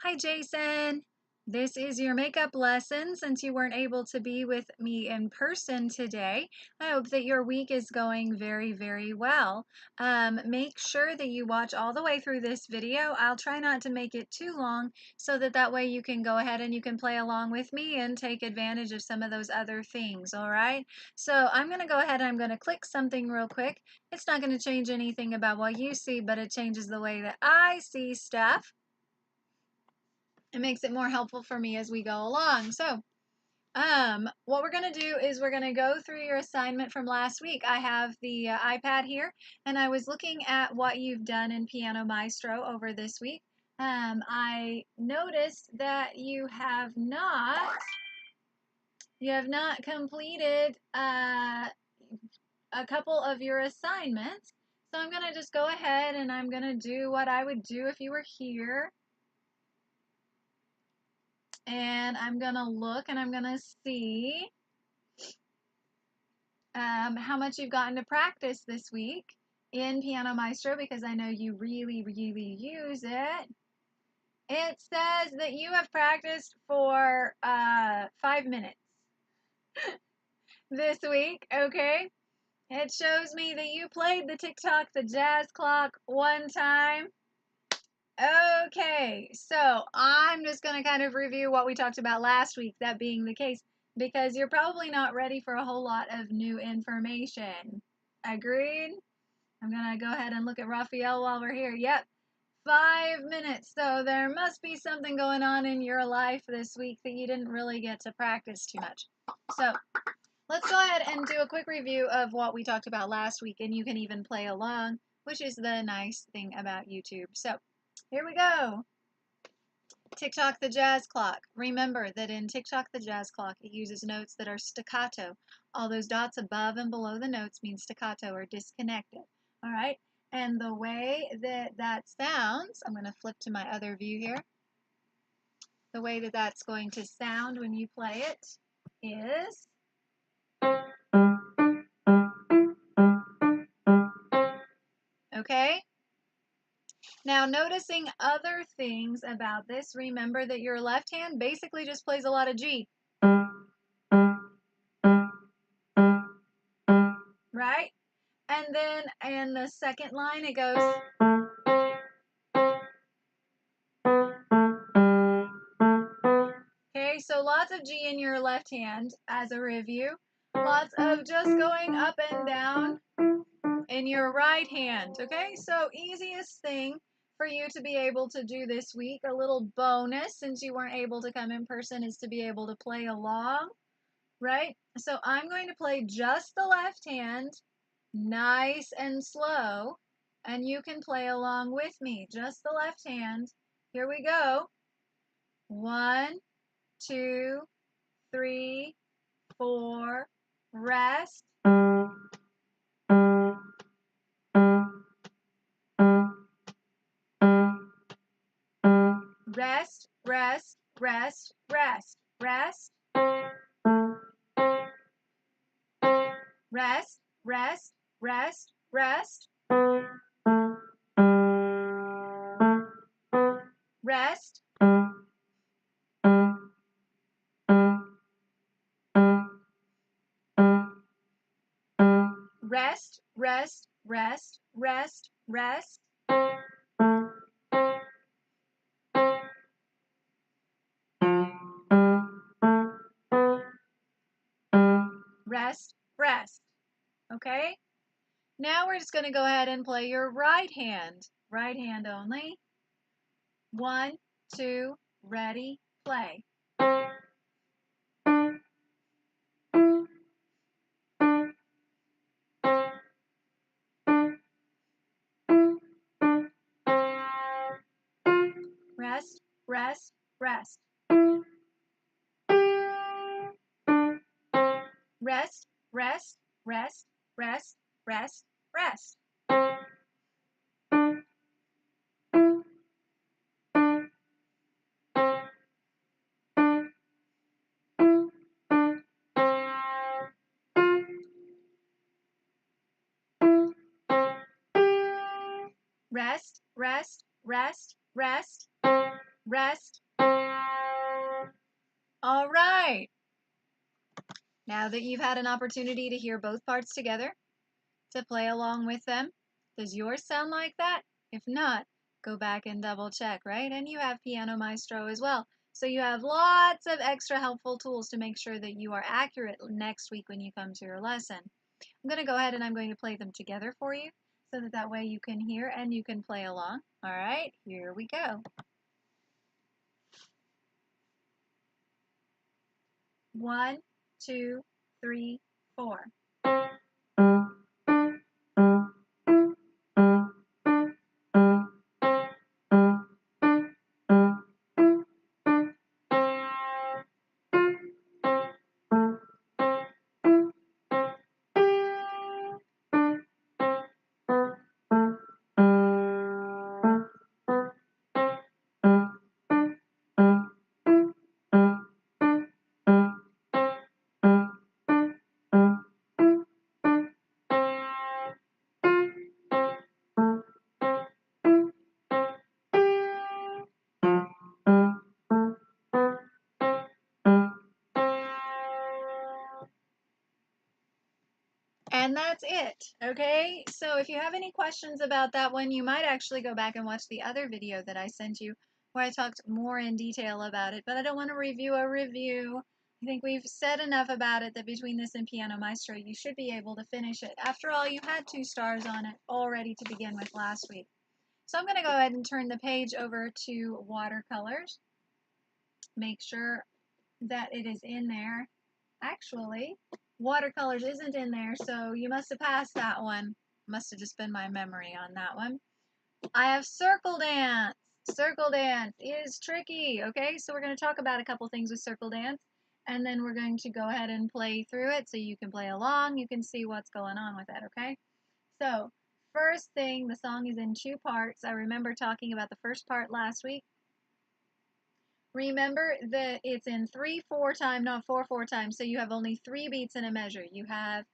Hi, Jason. This is your makeup lesson since you weren't able to be with me in person today. I hope that your week is going very, very well. Make sure that you watch all the way through this video. I'll try not to make it too long so that way you can go ahead and you can play along with me and take advantage of some of those other things, all right? So I'm going to go ahead and I'm going to click something real quick. It's not going to change anything about what you see, but it changes the way that I see stuff. It makes it more helpful for me as we go along. So, what we're going to do is we're going to go through your assignment from last week. I have the iPad here, and I was looking at what you've done in Piano Maestro over this week. I noticed that you have not completed a couple of your assignments. So I'm going to just go ahead and I'm going to do what I would do if you were here. And I'm going to look and I'm going to see how much you've gotten to practice this week in Piano Maestro because I know you really, really use it. It says that you have practiced for 5 minutes this week, okay? It shows me that you played the tick-tock, the jazz clock one time. Okay, so I'm just going to kind of review what we talked about last week, that being the case, because you're probably not ready for a whole lot of new information. Agreed? I'm going to go ahead and look at Raphael while we're here. Yep, 5 minutes. So there must be something going on in your life this week that you didn't really get to practice too much. So let's go ahead and do a quick review of what we talked about last week, and you can even play along, which is the nice thing about YouTube. So here we go. Tick-tock the jazz clock. Remember that in Tick-tock the jazz clock, it uses notes that are staccato. All those dots above and below the notes mean staccato or disconnected. All right? And the way that sounds, I'm going to flip to my other view here. The way that that's going to sound when you play it is... Okay? Now, noticing other things about this, remember that your left hand basically just plays a lot of G. Right? And then in the second line, it goes... Okay, so lots of G in your left hand as a review. Lots of just going up and down in your right hand. Okay, so easiest thing for you to be able to do this week, a little bonus since you weren't able to come in person, is to be able to play along, right? So I'm going to play just the left hand, nice and slow, and you can play along with me. Just the left hand. Here we go. 1, 2, 3, 4, rest. Rest, rest, rest, rest, rest. Rest, rest, rest, rest. Rest. Rest, rest, rest, rest, rest. Rest, rest. Okay? Now we're just going to go ahead and play your right hand. Right hand only. 1, 2, ready, play. Rest, rest, rest. Rest, rest, rest, rest, rest, rest. Rest, rest, rest, rest. Rest. All right. Now that you've had an opportunity to hear both parts together, to play along with them, does yours sound like that? If not, go back and double check, right? And you have Piano Maestro as well. So you have lots of extra helpful tools to make sure that you are accurate next week when you come to your lesson. I'm going to go ahead and I'm going to play them together for you so that way you can hear and you can play along. All right, here we go. 1, 2, 3, 4. And that's it, okay? So if you have any questions about that one, you might actually go back and watch the other video that I sent you where I talked more in detail about it, but I don't want to review a review. I think we've said enough about it that between this and Piano Maestro, you should be able to finish it. After all, you had 2 stars on it already to begin with last week. So I'm going to go ahead and turn the page over to watercolors. Make sure that it is in there. Actually, watercolors isn't in there, so you must have passed that one. Must have just been my memory on that one. I have circle dance. Circle dance is tricky, okay? So we're going to talk about a couple things with circle dance, and then we're going to go ahead and play through it so you can play along. You can see what's going on with it, okay? So first thing, the song is in 2 parts. I remember talking about the first part last week. Remember that it's in 3/4 time, not 4/4 time, so you have only 3 beats in a measure. You have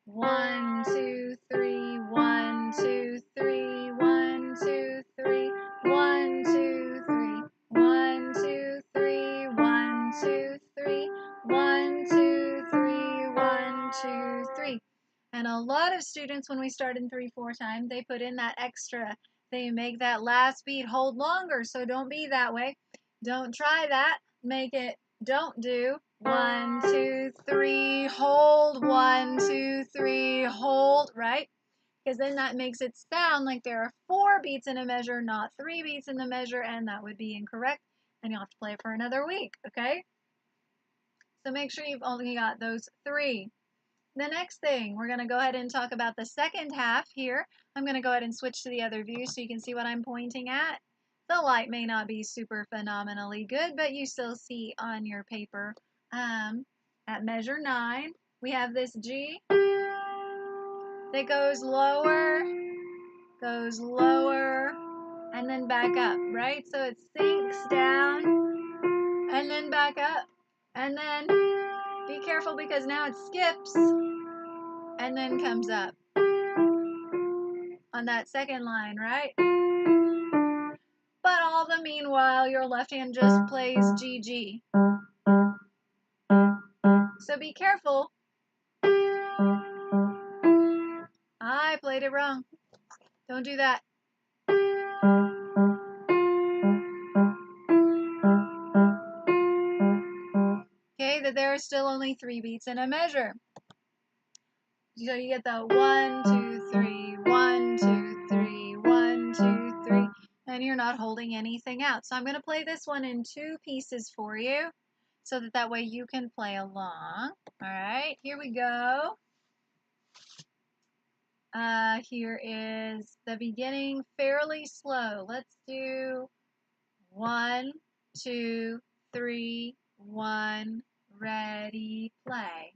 1, 2, 3, 1, 2, 3, 1, 2, 3, 1, 2, 3, 1, 2, 3, 1, 2, 3, 1, 2, 3, 1, 2, 3. And a lot of students, when we start in 3/4 time, they put in that extra. They make that last beat hold longer, so don't be that way. Don't try that. Make it don't do 1, 2, 3, hold, 1, 2, 3, hold, right? Because then that makes it sound like there are 4 beats in a measure, not 3 beats in the measure, and that would be incorrect. And you'll have to play it for another week, okay? So make sure you've only got those 3. The next thing, we're going to go ahead and talk about the second half here. I'm going to go ahead and switch to the other view so you can see what I'm pointing at. The light may not be super phenomenally good, but you still see on your paper at measure 9, we have this G that goes lower, and then back up, right? So it sinks down and then back up. And then be careful because now it skips and then comes up on that second line, right? But all the meanwhile, your left hand just plays GG. So be careful. I played it wrong. Don't do that. Okay, that there are still only 3 beats in a measure. So you get the 1, 2, 3, 1, 2, 3, 1, 2, 3, and you're not holding anything out. So I'm going to play this one in 2 pieces for you so that way you can play along. All right, here we go. Here is the beginning fairly slow. Let's do 1, 2, 3, 1, ready, play.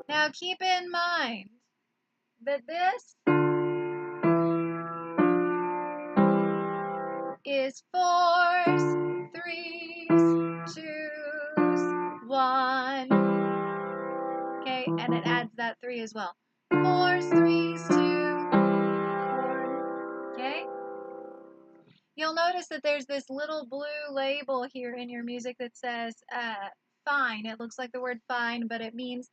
Now keep in mind that this is 4s, 3s, 2s, 1. Okay, and it adds that 3 as well. 4s, 3s, 2, chord. Okay? You'll notice that there's this little blue label here in your music that says fine. It looks like the word fine, but it means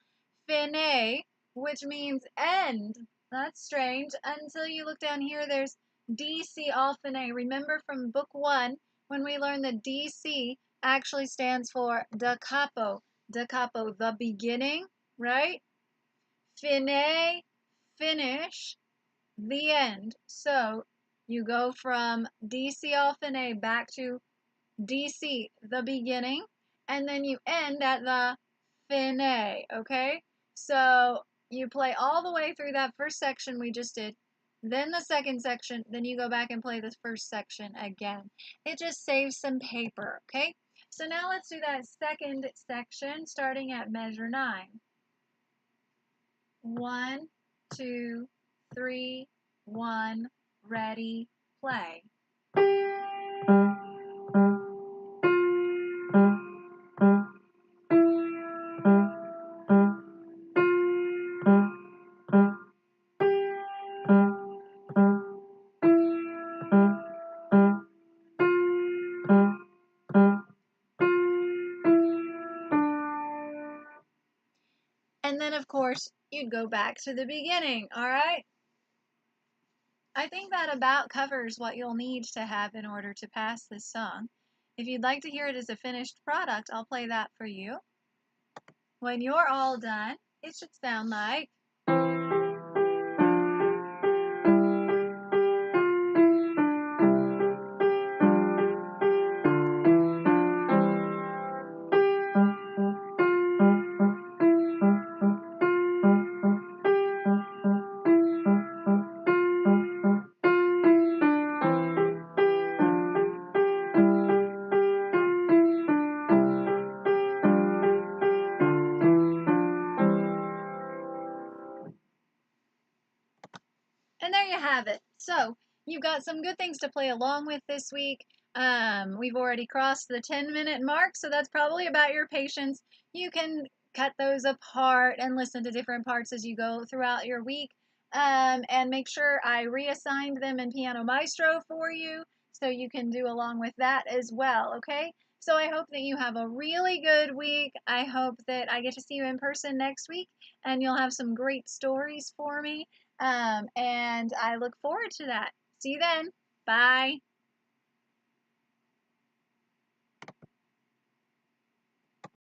fine, which means end. That's strange. Until you look down here, there's DC all fine. Remember from book 1 when we learned that DC actually stands for da capo. Da capo, the beginning, right? Fine, finish, the end. So you go from DC all fine back to DC, the beginning, and then you end at the fine, okay? So you play all the way through that first section we just did, then the second section, then you go back and play the first section again. It just saves some paper, okay? So now let's do that second section starting at measure 9. 1, 2, 3, 1, ready, play. And then, of course, you'd go back to the beginning, all right? I think that about covers what you'll need to have in order to pass this song. If you'd like to hear it as a finished product, I'll play that for you. When you're all done, it should sound like... And there you have it. So you've got some good things to play along with this week. We've already crossed the 10-minute mark, so that's probably about your patience. You can cut those apart and listen to different parts as you go throughout your week. And make sure I reassigned them in Piano Maestro for you so you can do along with that as well, okay? So I hope that you have a really good week. I hope that I get to see you in person next week and you'll have some great stories for me. And I look forward to that. See you then. Bye.